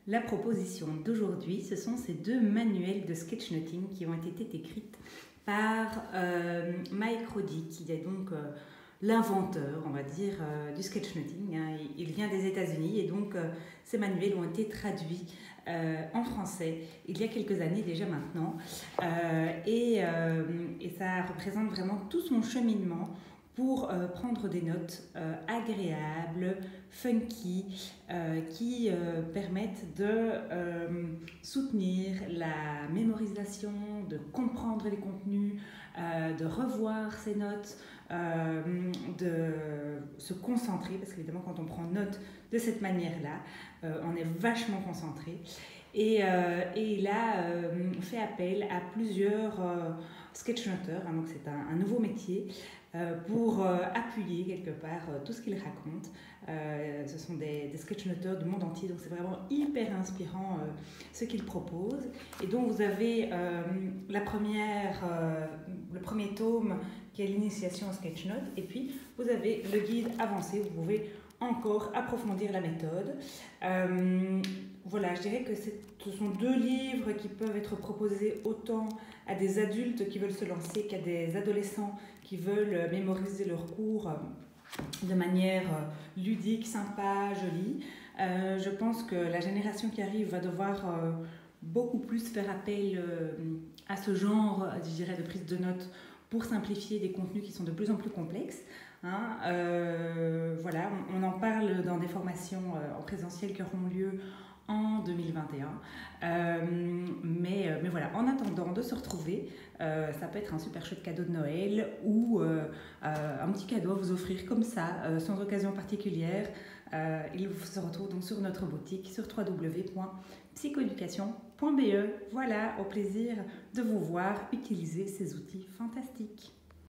La proposition d'aujourd'hui, ce sont ces deux manuels de sketchnoting qui ont été écrits par Mike Roddick, qui est donc l'inventeur, on va dire, du sketchnoting. Il vient des États-Unis et donc ces manuels ont été traduits en français il y a quelques années déjà maintenant. Et ça représente vraiment tout son cheminement pour prendre des notes agréables, funky, qui permettent de soutenir la mémorisation, de comprendre les contenus, de revoir ses notes, de se concentrer, parce qu'évidemment quand on prend note de cette manière-là, on est vachement concentré. Et il a fait appel à plusieurs sketchnoteurs, donc c'est un nouveau métier, pour appuyer quelque part tout ce qu'il raconte. Ce sont des sketchnoteurs du monde entier, donc c'est vraiment hyper inspirant ce qu'il propose. Et donc vous avez le premier tome qui est l'initiation au sketchnote, et puis vous avez le guide avancé où vous pouvez encore approfondir la méthode. Voilà, je dirais que ce sont deux livres qui peuvent être proposés autant à des adultes qui veulent se lancer qu'à des adolescents qui veulent mémoriser leurs cours de manière ludique, sympa, jolie. Je pense que la génération qui arrive va devoir beaucoup plus faire appel à ce genre, je dirais, de prise de notes pour simplifier des contenus qui sont de plus en plus complexes. Voilà, on en parle dans des formations en présentiel qui auront lieu en 2021. Mais voilà, en attendant de se retrouver, ça peut être un super chouette cadeau de Noël ou un petit cadeau à vous offrir comme ça, sans occasion particulière. Il se retrouve donc sur notre boutique sur www.psychoeducation.be. Voilà, au plaisir de vous voir utiliser ces outils fantastiques.